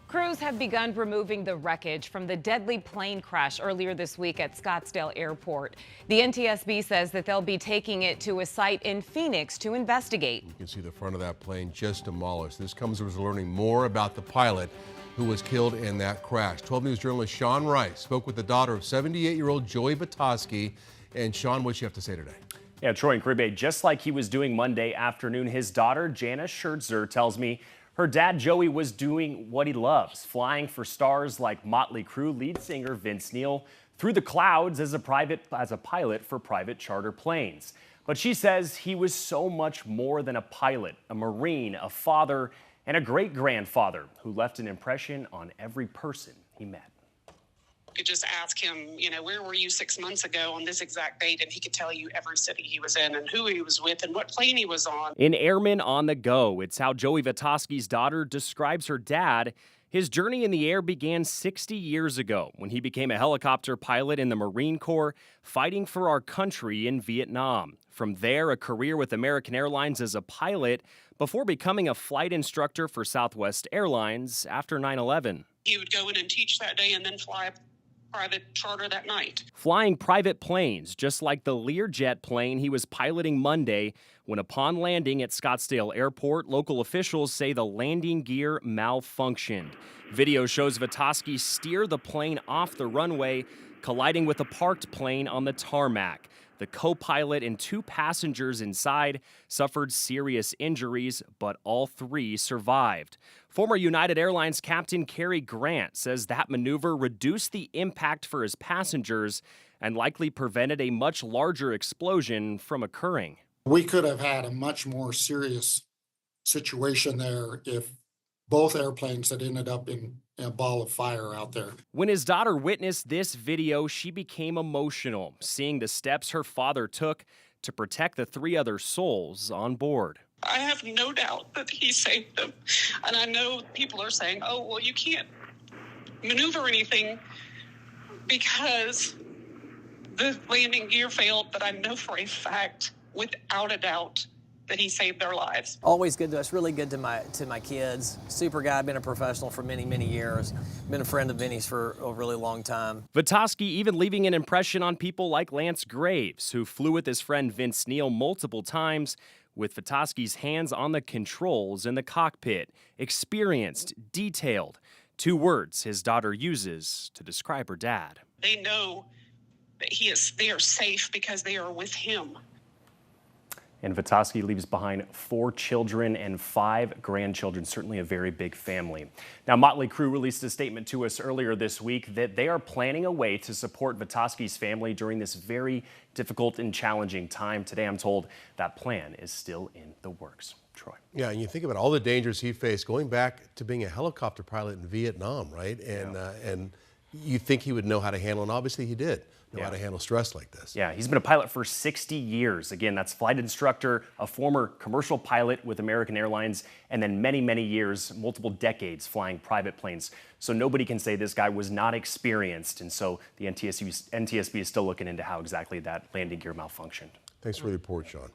Crews have begun removing the wreckage from the deadly plane crash earlier this week at Scottsdale Airport. The NTSB says that they'll be taking it to a site in Phoenix to investigate. You can see the front of that plane just demolished. This comes as we're learning more about the pilot who was killed in that crash. 12 News journalist Sean Rice spoke with the daughter of 78-year-old Joey Vitoski. And Sean, what you have to say today? Yeah, Troy and Cribe, just like he was doing Monday afternoon, his daughter Jana Schertzer tells me her dad Joey was doing what he loves, flying for stars like Motley Crue lead singer Vince Neil through the clouds as a pilot for private charter planes. But she says he was so much more than a pilot, a Marine, a father, and a great-grandfather who left an impression on every person he met. You could just ask him, where were you 6 months ago on this exact date, and he could tell you every city he was in and who he was with and what plane he was on. In Airman on the Go, it's how Joey Vitoski's daughter describes her dad. His journey in the air began 60 years ago when he became a helicopter pilot in the Marine Corps, fighting for our country in Vietnam. From there, a career with American Airlines as a pilot before becoming a flight instructor for Southwest Airlines after 9/11. He would go in and teach that day and then fly private charter that night. Flying private planes, just like the Learjet plane he was piloting Monday, when upon landing at Scottsdale Airport, local officials say the landing gear malfunctioned. Video shows Vitoski steer the plane off the runway, colliding with a parked plane on the tarmac. The co-pilot and two passengers inside suffered serious injuries, but all three survived. Former United Airlines captain Cary Grant says that maneuver reduced the impact for his passengers and likely prevented a much larger explosion from occurring. We could have had a much more serious situation there if both airplanes had ended up in a ball of fire out there. When his daughter witnessed this video, she became emotional, seeing the steps her father took to protect the three other souls on board. I have no doubt that he saved them. And I know people are saying, oh, well, you can't maneuver anything because the landing gear failed. But I know for a fact, without a doubt, that he saved their lives. Always good to us, really good to my kids. Super guy, been a professional for many, many years. Been a friend of Vinny's for a really long time. Vitoski even leaving an impression on people like Lance Graves, who flew with his friend Vince Neil multiple times, with Vitoski's hands on the controls in the cockpit. Experienced, detailed. Two words his daughter uses to describe her dad. They know that they are safe because they are with him. And Vitoski leaves behind 4 children and 5 grandchildren, certainly a very big family. Now, Motley Crue released a statement to us earlier this week that they are planning a way to support Vitoski's family during this very difficult and challenging time. Today, I'm told that plan is still in the works. Troy. Yeah, and you think about all the dangers he faced going back to being a helicopter pilot in Vietnam, right? And you think he would know how to handle, and obviously he did. Know how to handle stress like this. Yeah, he's been a pilot for 60 years. Again, that's flight instructor, a former commercial pilot with American Airlines, and then many, many years, multiple decades flying private planes. So nobody can say this guy was not experienced. And so the NTSB is still looking into how exactly that landing gear malfunctioned. Thanks for the report, Sean.